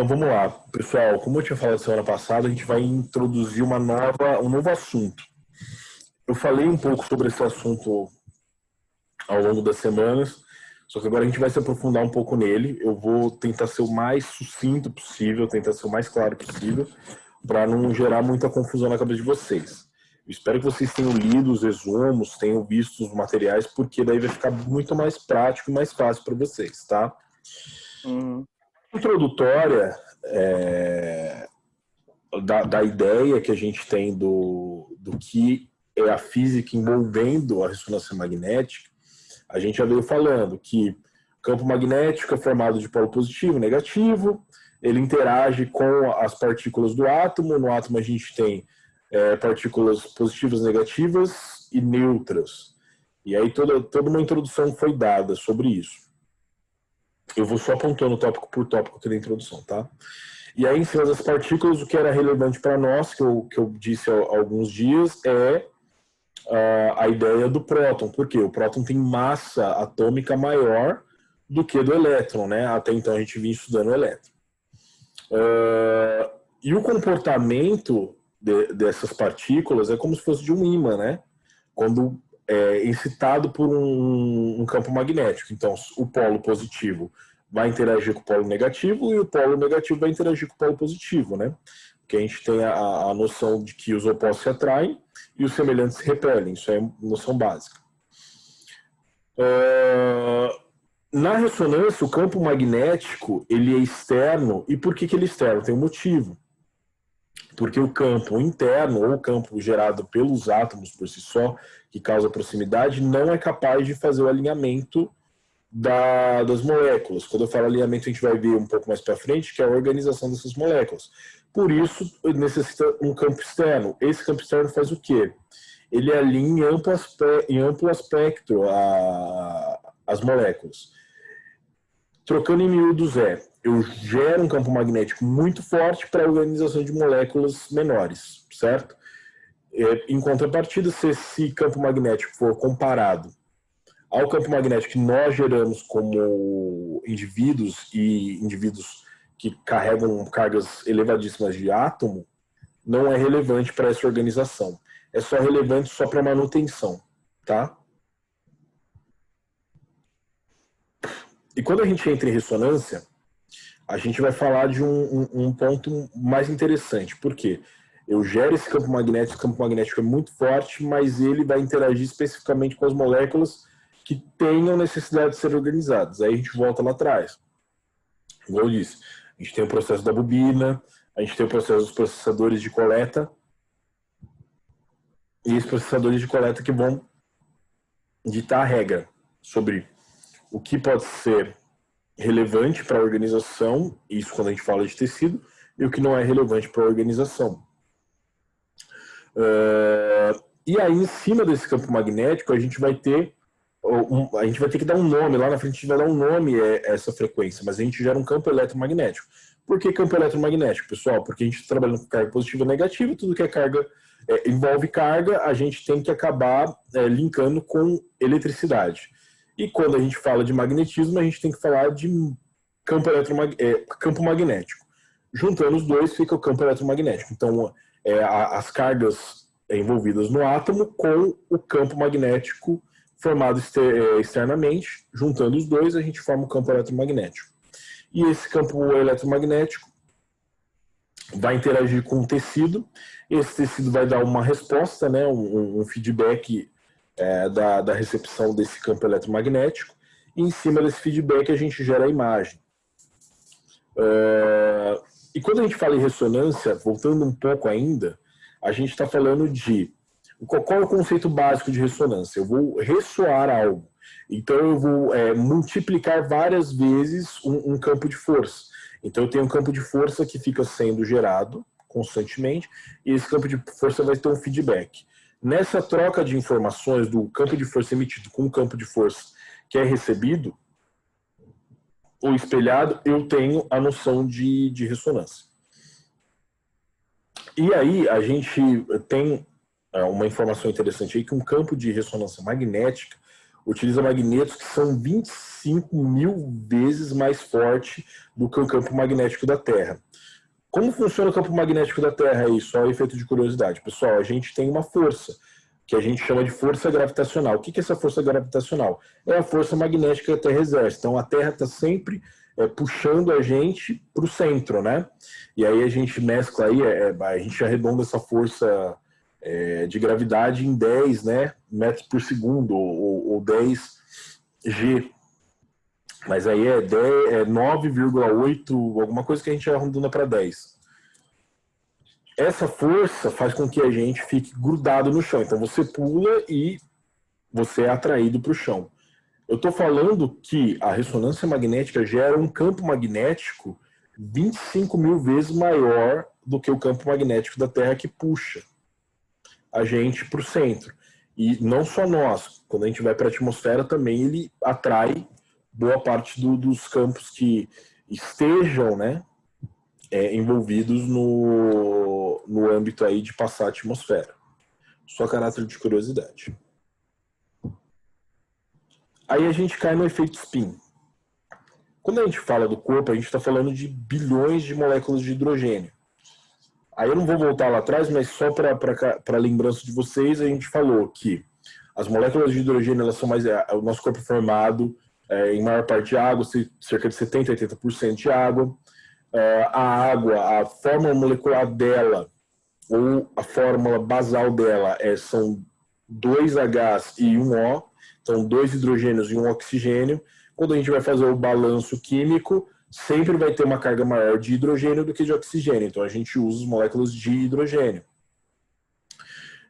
Então vamos lá, pessoal. Como eu tinha falado semana passada, a gente vai introduzir um novo assunto. Eu falei um pouco sobre esse assunto ao longo das semanas, só que agora a gente vai se aprofundar um pouco nele. Eu vou tentar ser o mais sucinto possível, tentar ser o mais claro possível, para não gerar muita confusão na cabeça de vocês. Eu espero que vocês tenham lido os resumos, tenham visto os materiais, porque daí vai ficar muito mais prático e mais fácil para vocês, tá? Introdutória da ideia que a gente tem do que é a física envolvendo a ressonância magnética, a gente já veio falando que o campo magnético é formado de polo positivo e negativo, ele interage com as partículas do átomo. No átomo a gente tem partículas positivas, negativas e neutras. E aí toda uma introdução foi dada sobre isso. Eu vou só apontando tópico por tópico aqui da introdução, tá? E aí, em cima das partículas, o que era relevante para nós, que eu disse há alguns dias, é a ideia do próton. Por quê? O próton tem massa atômica maior do que do elétron, né? Até então a gente vinha estudando o elétron. E o comportamento dessas partículas é como se fosse de um ímã, né? Quando é excitado por um campo magnético. Então, o polo positivo vai interagir com o polo negativo e o polo negativo vai interagir com o polo positivo, né? Porque a gente tem a noção de que os opostos se atraem e os semelhantes se repelem. Isso é noção básica. Na ressonância, o campo magnético ele é externo. E por que ele é externo? Tem um motivo. Porque o campo interno, ou o campo gerado pelos átomos por si só, que causa proximidade, não é capaz de fazer o alinhamento das moléculas. Quando eu falo alinhamento, a gente vai ver um pouco mais para frente, que é a organização dessas moléculas. Por isso, necessita um campo externo. Esse campo externo faz o quê? Ele alinha em amplo espectro as moléculas. Trocando em miúdos eu gero um campo magnético muito forte para a organização de moléculas menores, certo? Em contrapartida, se esse campo magnético for comparado ao campo magnético que nós geramos como indivíduos e indivíduos que carregam cargas elevadíssimas de átomo, não é relevante para essa organização. É só relevante só para manutenção, tá? E quando a gente entra em ressonância, a gente vai falar de um ponto mais interessante. Por quê? Eu gero esse campo magnético é muito forte, mas ele vai interagir especificamente com as moléculas que tenham necessidade de ser organizadas. Aí a gente volta lá atrás. Igual eu disse, a gente tem o processo da bobina, a gente tem o processo dos processadores de coleta, e esses processadores de coleta que vão ditar a regra sobre o que pode ser relevante para a organização, isso quando a gente fala de tecido, e o que não é relevante para a organização. E aí, em cima desse campo magnético, a gente vai ter que dar um nome, lá na frente a gente vai dar um nome a essa frequência, mas a gente gera um campo eletromagnético. Por que campo eletromagnético, pessoal? Porque a gente está trabalhando com carga positiva e negativa, tudo que é carga envolve carga, a gente tem que acabar linkando com eletricidade. E quando a gente fala de magnetismo, a gente tem que falar de campo magnético. Juntando os dois, fica o campo eletromagnético. Então, as cargas envolvidas no átomo com o campo magnético formado externamente. Juntando os dois, a gente forma o campo eletromagnético. E esse campo eletromagnético vai interagir com o tecido. Esse tecido vai dar uma resposta, né, um feedback da recepção desse campo eletromagnético, e em cima desse feedback a gente gera a imagem. E quando a gente fala em ressonância, voltando um pouco ainda, a gente está falando de qual é o conceito básico de ressonância? Eu vou ressoar algo, então eu vou multiplicar várias vezes um campo de força. Então eu tenho um campo de força que fica sendo gerado constantemente, e esse campo de força vai ter um feedback. Nessa troca de informações do campo de força emitido com o campo de força que é recebido ou espelhado, eu tenho a noção de ressonância. E aí a gente tem uma informação interessante aí, que um campo de ressonância magnética, utiliza magnetos que são 25.000 vezes mais forte do que o campo magnético da Terra. Como funciona o campo magnético da Terra aí? Só efeito de curiosidade. Pessoal, a gente tem uma força, que a gente chama de força gravitacional. O que é essa força gravitacional? É a força magnética que a Terra exerce. Então a Terra está sempre puxando a gente para o centro, né? E aí a gente mescla aí, a gente arredonda essa força de gravidade em 10, né, metros por segundo, ou 10 G. Mas aí é 9,8, alguma coisa que a gente arredonda para 10. Essa força faz com que a gente fique grudado no chão. Então você pula e você é atraído para o chão. Eu estou falando que a ressonância magnética gera um campo magnético 25.000 vezes maior do que o campo magnético da Terra, que puxa a gente para o centro. E não só nós, quando a gente vai para a atmosfera também ele atrai boa parte dos campos que estejam, né, envolvidos no âmbito aí de passar a atmosfera. Só caráter de curiosidade. Aí a gente cai no efeito spin. Quando a gente fala do corpo, a gente está falando de bilhões de moléculas de hidrogênio. Aí eu não vou voltar lá atrás, mas só para lembrança de vocês, a gente falou que as moléculas de hidrogênio, elas são mais... O nosso corpo é formado em maior parte de água, cerca de 70%, 80% de água. A água, a fórmula molecular dela, ou a fórmula basal dela, são 2 Hs e 1 O, então 2 hidrogênios e 1 oxigênio. Quando a gente vai fazer o balanço químico, sempre vai ter uma carga maior de hidrogênio do que de oxigênio. Então a gente usa as moléculas de hidrogênio.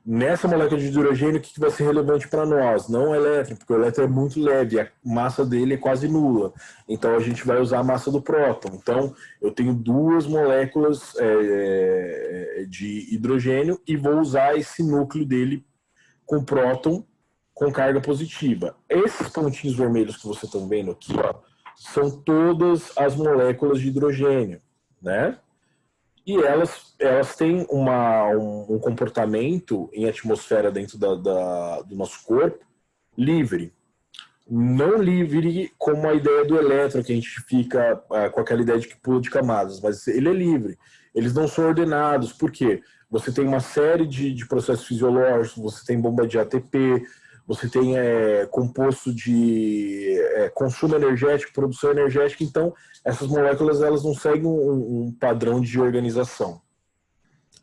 Nessa molécula de hidrogênio, o que vai ser relevante para nós? Não o elétron, porque o elétron é muito leve, a massa dele é quase nula. Então a gente vai usar a massa do próton. Então eu tenho 2 moléculas de hidrogênio e vou usar esse núcleo dele com próton com carga positiva. Esses pontinhos vermelhos que vocês estão vendo aqui, ó, são todas as moléculas de hidrogênio, né? E elas têm um comportamento em atmosfera dentro do nosso corpo livre. Não livre como a ideia do elétron, que a gente fica com aquela ideia de que pula de camadas, mas ele é livre. Eles não são ordenados, por quê? Você tem uma série de processos fisiológicos, você tem bomba de ATP, você tem composto de consumo energético, produção energética, então essas moléculas elas não seguem um padrão de organização.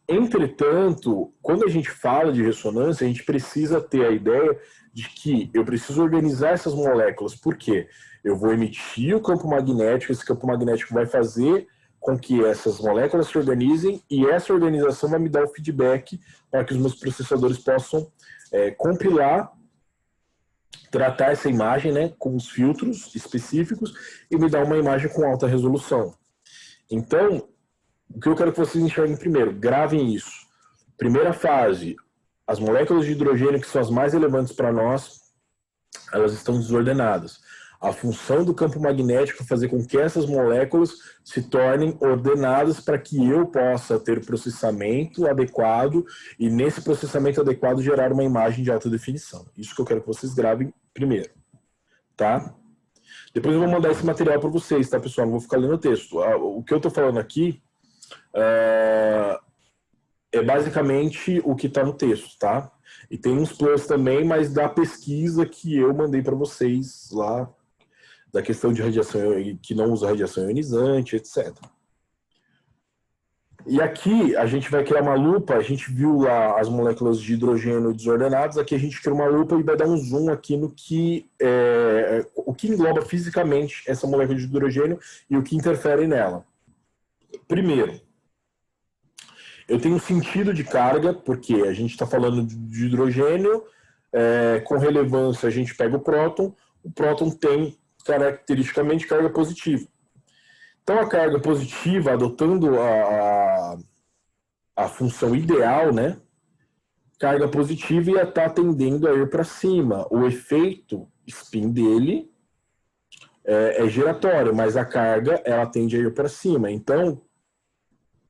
Entretanto, quando a gente fala de ressonância, a gente precisa ter a ideia de que eu preciso organizar essas moléculas, porque eu vou emitir o campo magnético, esse campo magnético vai fazer com que essas moléculas se organizem e essa organização vai me dar o feedback para que os meus processadores possam compilar, tratar essa imagem, né, com os filtros específicos e me dar uma imagem com alta resolução. Então, o que eu quero que vocês enxerguem primeiro, gravem isso. Primeira fase, as moléculas de hidrogênio, que são as mais relevantes para nós, elas estão desordenadas. A função do campo magnético é fazer com que essas moléculas se tornem ordenadas para que eu possa ter o processamento adequado e nesse processamento adequado gerar uma imagem de alta definição. Isso que eu quero que vocês gravem primeiro, tá? Depois eu vou mandar esse material para vocês, tá, pessoal? Não vou ficar lendo o texto. O que eu estou falando aqui é basicamente o que está no texto, tá? E tem uns plus também, mas da pesquisa que eu mandei para vocês lá, da questão de radiação, que não usa radiação ionizante, etc. E aqui a gente vai criar uma lupa, a gente viu lá as moléculas de hidrogênio desordenadas, aqui a gente cria uma lupa e vai dar um zoom aqui no que, o que engloba fisicamente essa molécula de hidrogênio e o que interfere nela. Primeiro, eu tenho um sentido de carga, porque a gente está falando de hidrogênio, com relevância a gente pega o próton tem caracteristicamente carga positiva. Então a carga positiva, adotando a função ideal, né? Carga positiva ia estar tendendo a ir para cima. O efeito spin dele é giratório, mas a carga ela tende a ir para cima. Então,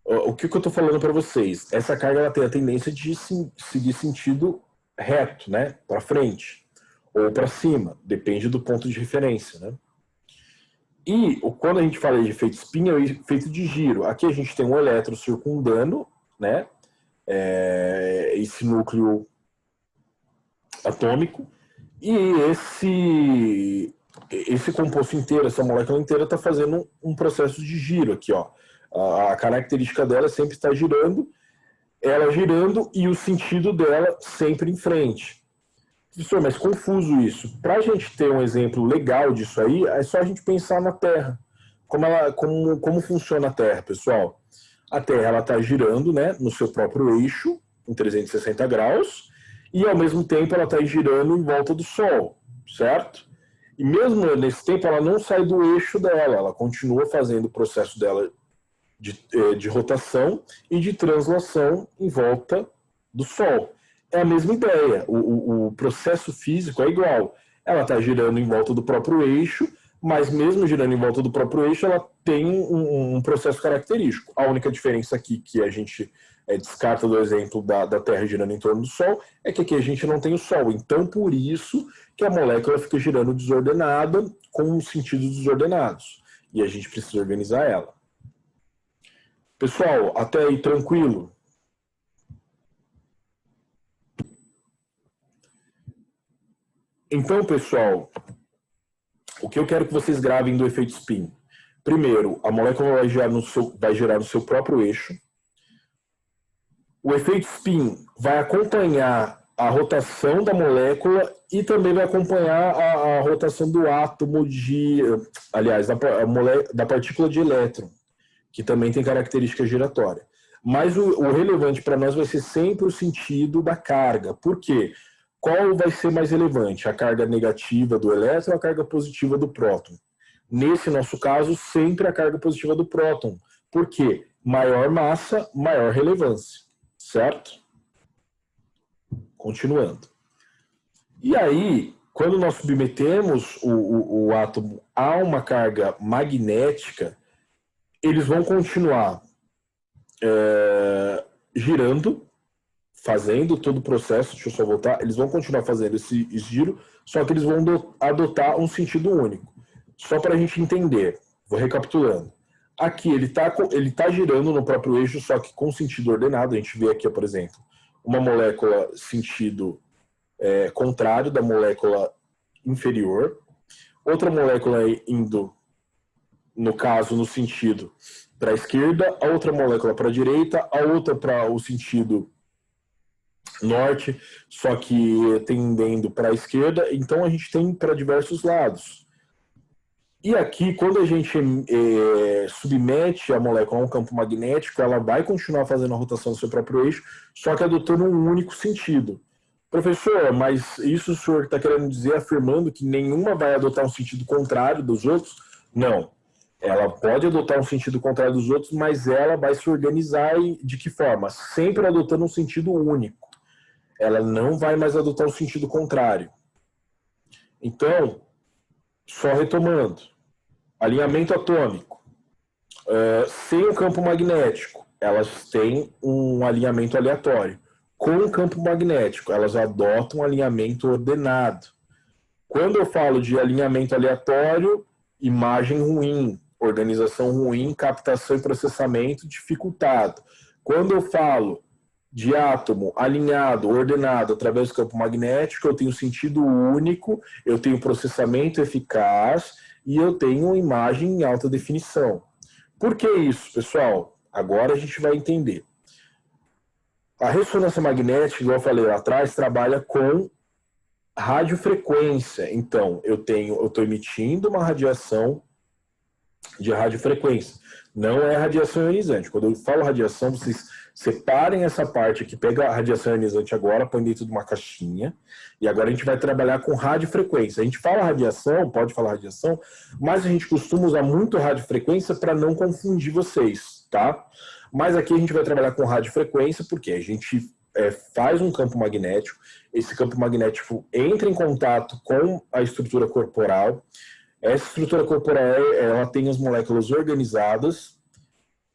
o que eu estou falando para vocês? Essa carga ela tem a tendência de seguir sentido reto, né? Para frente. ou para cima, depende do ponto de referência, né? E quando a gente fala de efeito spin, é o efeito de giro. Aqui a gente tem um elétron circundando, né? Esse núcleo atômico, e esse composto inteiro, essa molécula inteira está fazendo um processo de giro aqui, ó. A característica dela sempre está girando, ela girando e o sentido dela sempre em frente. Professor, mas confuso isso. Para a gente ter um exemplo legal disso aí, é só a gente pensar na Terra. Como funciona a Terra, pessoal? A Terra está girando, né, no seu próprio eixo, em 360 graus, e ao mesmo tempo ela está girando em volta do Sol, certo? E mesmo nesse tempo ela não sai do eixo dela, ela continua fazendo o processo dela de rotação e de translação em volta do Sol. É a mesma ideia, o processo físico é igual. Ela está girando em volta do próprio eixo, mas mesmo girando em volta do próprio eixo, ela tem um processo característico. A única diferença aqui que a gente descarta do exemplo da Terra girando em torno do Sol é que aqui a gente não tem o Sol. Então, por isso que a molécula fica girando desordenada, com sentidos desordenados. E a gente precisa organizar ela. Pessoal, até aí tranquilo? Então, pessoal, o que eu quero que vocês gravem do efeito spin? Primeiro, a molécula vai girar no seu próprio eixo. O efeito spin vai acompanhar a rotação da molécula e também vai acompanhar a rotação do átomo da partícula de elétron, que também tem característica giratória. Mas o relevante para nós vai ser sempre o sentido da carga. Por quê? Qual vai ser mais relevante? A carga negativa do elétron ou a carga positiva do próton? Nesse nosso caso, sempre a carga positiva do próton. Por quê? Maior massa, maior relevância. Certo? Continuando. E aí, quando nós submetemos o átomo a uma carga magnética, eles vão continuar girando, fazendo todo o processo, deixa eu só voltar, eles vão continuar fazendo esse giro, só que eles vão adotar um sentido único. Só para a gente entender, vou recapitulando. Aqui ele tá girando no próprio eixo, só que com sentido ordenado. A gente vê aqui, por exemplo, uma molécula sentido contrário da molécula inferior, outra molécula indo, no caso, no sentido para a esquerda, a outra molécula para a direita, a outra para o sentido norte, só que tendendo para a esquerda. Então a gente tem para diversos lados. E aqui, quando a gente submete a molécula a um campo magnético, ela vai continuar fazendo a rotação do seu próprio eixo, só que adotando um único sentido. Professor, mas isso o senhor está querendo dizer, afirmando que nenhuma vai adotar um sentido contrário dos outros? Não. Ela pode adotar um sentido contrário dos outros, mas ela vai se organizar de que forma? Sempre adotando um sentido único. Ela não vai mais adotar um sentido contrário. Então, só retomando, alinhamento atômico, sem o campo magnético, elas têm um alinhamento aleatório. Com o campo magnético, elas adotam um alinhamento ordenado. Quando eu falo de alinhamento aleatório, imagem ruim, organização ruim, captação e processamento dificultado. Quando eu falo de átomo alinhado, ordenado através do campo magnético, eu tenho sentido único, eu tenho processamento eficaz e eu tenho imagem em alta definição. Por que isso, pessoal? Agora a gente vai entender. A ressonância magnética, igual eu falei lá atrás, trabalha com radiofrequência. Então, eu estou emitindo uma radiação de radiofrequência. Não é radiação ionizante. Quando eu falo radiação, vocês separem essa parte aqui, pega a radiação ionizante agora, põe dentro de uma caixinha, e agora a gente vai trabalhar com radiofrequência. A gente fala radiação, pode falar radiação, mas a gente costuma usar muito radiofrequência para não confundir vocês, tá? Mas aqui a gente vai trabalhar com radiofrequência porque a gente faz um campo magnético, esse campo magnético entra em contato com a estrutura corporal, essa estrutura corporal ela tem as moléculas organizadas,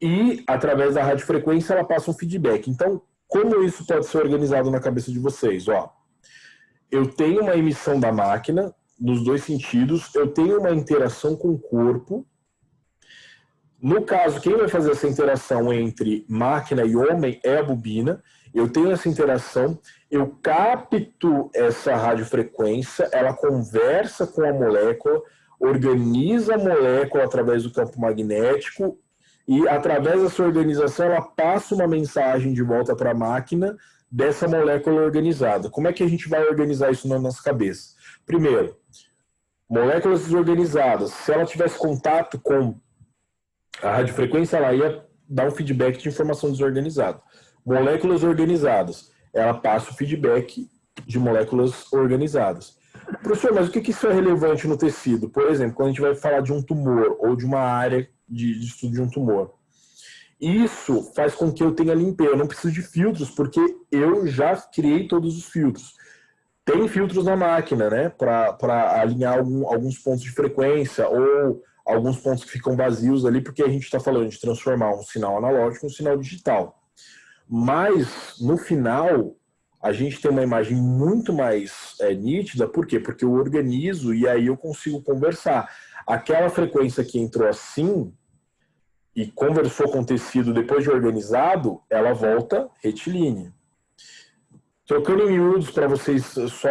e, através da radiofrequência, ela passa um feedback. Então, como isso pode ser organizado na cabeça de vocês? Ó, eu tenho uma emissão da máquina, nos dois sentidos, eu tenho uma interação com o corpo. No caso, quem vai fazer essa interação entre máquina e homem é a bobina. Eu tenho essa interação, eu capto essa radiofrequência, ela conversa com a molécula, organiza a molécula através do campo magnético e, através dessa organização, ela passa uma mensagem de volta para a máquina dessa molécula organizada. Como é que a gente vai organizar isso na nossa cabeça? Primeiro, moléculas desorganizadas. Se ela tivesse contato com a radiofrequência, ela ia dar um feedback de informação desorganizada. Moléculas organizadas, ela passa o feedback de moléculas organizadas. Professor, mas o que isso é relevante no tecido? Por exemplo, quando a gente vai falar de um tumor ou de uma área de estudo de um tumor. Isso faz com que eu tenha limpeza. Eu não preciso de filtros, porque eu já criei todos os filtros. Tem filtros na máquina, né, para alinhar alguns pontos de frequência ou alguns pontos que ficam vazios ali, porque a gente está falando de transformar um sinal analógico em um sinal digital. Mas, no final, a gente tem uma imagem muito mais nítida. Por quê? Porque eu organizo e aí eu consigo conversar. Aquela frequência que entrou assim e conversou com o tecido depois de organizado, ela volta retilínea. Trocando em miúdos para vocês só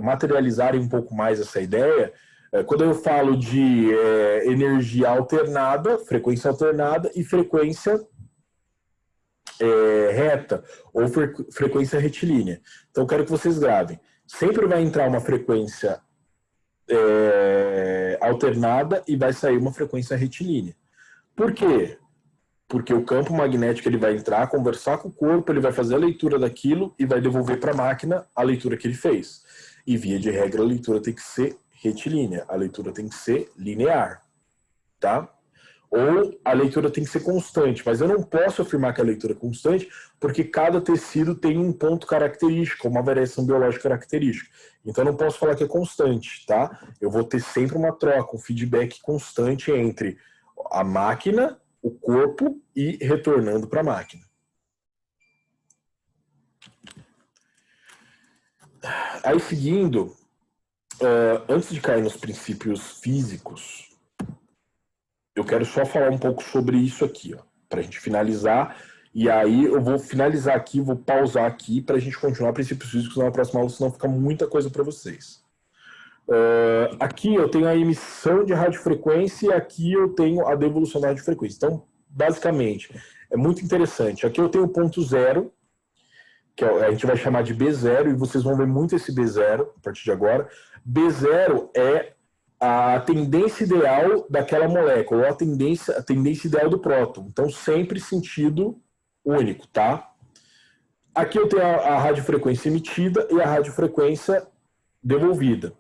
materializarem um pouco mais essa ideia, quando eu falo de energia alternada, frequência alternada e frequência reta ou frequência retilínea. Então eu quero que vocês gravem. Sempre vai entrar uma frequência alternada e vai sair uma frequência retilínea. Por quê? Porque o campo magnético ele vai entrar, conversar com o corpo, ele vai fazer a leitura daquilo e vai devolver para a máquina a leitura que ele fez. E via de regra a leitura tem que ser retilínea, a leitura tem que ser linear, tá? Ou a leitura tem que ser constante, mas eu não posso afirmar que a leitura é constante porque cada tecido tem um ponto característico, uma variação biológica característica. Então eu não posso falar que é constante, tá? Eu vou ter sempre uma troca, um feedback constante entre a máquina, o corpo e retornando para a máquina. Aí seguindo, antes de cair nos princípios físicos, eu quero só falar um pouco sobre isso aqui, para a gente finalizar. E aí eu vou finalizar aqui, vou pausar aqui para a gente continuar princípios físicos na próxima aula, senão fica muita coisa para vocês. Aqui eu tenho a emissão de radiofrequência e aqui eu tenho a devolução da radiofrequência. Então, basicamente, é muito interessante. Aqui eu tenho o ponto zero, que a gente vai chamar de B0, e vocês vão ver muito esse B0 a partir de agora. B0 é a tendência ideal daquela molécula, ou a tendência ideal do próton. Então, sempre sentido único, tá? Aqui eu tenho a radiofrequência emitida e a radiofrequência devolvida.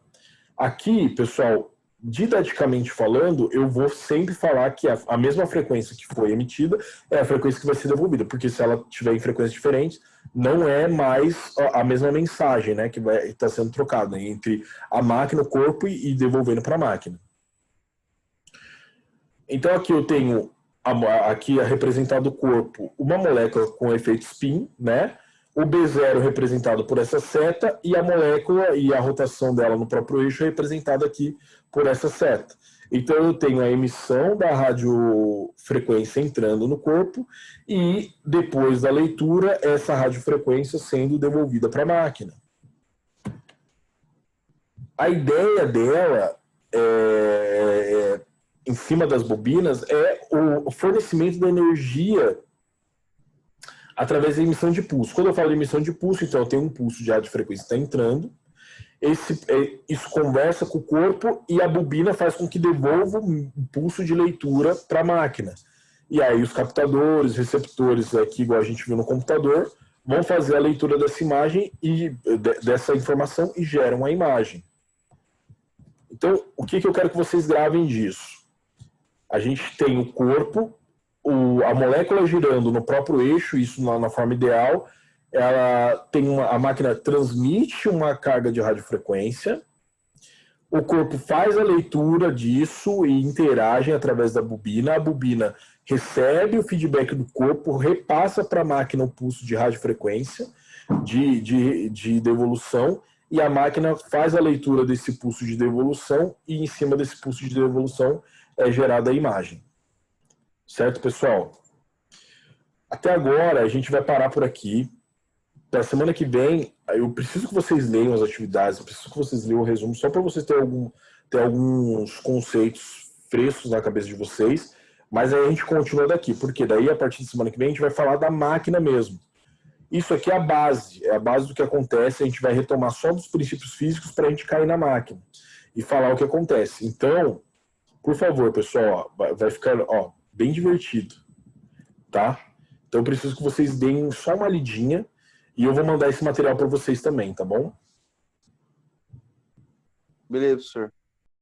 Aqui, pessoal, didaticamente falando, eu vou sempre falar que a mesma frequência que foi emitida é a frequência que vai ser devolvida, porque se ela tiver em frequências diferentes, não é mais a mesma mensagem, né, que vai estar sendo trocada entre a máquina, o corpo e devolvendo para a máquina. Então aqui eu tenho aqui representado o corpo, uma molécula com efeito spin, né? O B0 representado por essa seta e a molécula e a rotação dela no próprio eixo representada aqui por essa seta. Então eu tenho a emissão da radiofrequência entrando no corpo e depois da leitura essa radiofrequência sendo devolvida para a máquina. A ideia dela em cima das bobinas é o fornecimento da energia através da emissão de pulso. Quando eu falo de emissão de pulso, então eu tenho um pulso de radiofrequência que está entrando, isso conversa com o corpo e a bobina faz com que devolva um pulso de leitura para a máquina. E aí os captadores, receptores, aqui igual a gente viu no computador, vão fazer a leitura dessa imagem e dessa informação e geram a imagem. Então, o que eu quero que vocês gravem disso? A gente tem o corpo, a molécula girando no próprio eixo, isso na forma ideal, ela tem a máquina transmite uma carga de radiofrequência, o corpo faz a leitura disso e interage através da bobina, a bobina recebe o feedback do corpo, repassa para a máquina o pulso de radiofrequência, de devolução, e a máquina faz a leitura desse pulso de devolução e em cima desse pulso de devolução é gerada a imagem. Certo, pessoal? Até agora a gente vai parar por aqui. Para a semana que vem, eu preciso que vocês leiam as atividades, eu preciso que vocês leiam o resumo, só para vocês terem alguns conceitos frescos na cabeça de vocês, mas aí a gente continua daqui, porque daí a partir da semana que vem a gente vai falar da máquina mesmo. Isso aqui é a base do que acontece, a gente vai retomar só dos princípios físicos para a gente cair na máquina e falar o que acontece. Então, por favor, pessoal, vai ficar bem divertido, tá? Então eu preciso que vocês deem só uma lidinha e eu vou mandar esse material para vocês também, tá bom? Beleza, professor.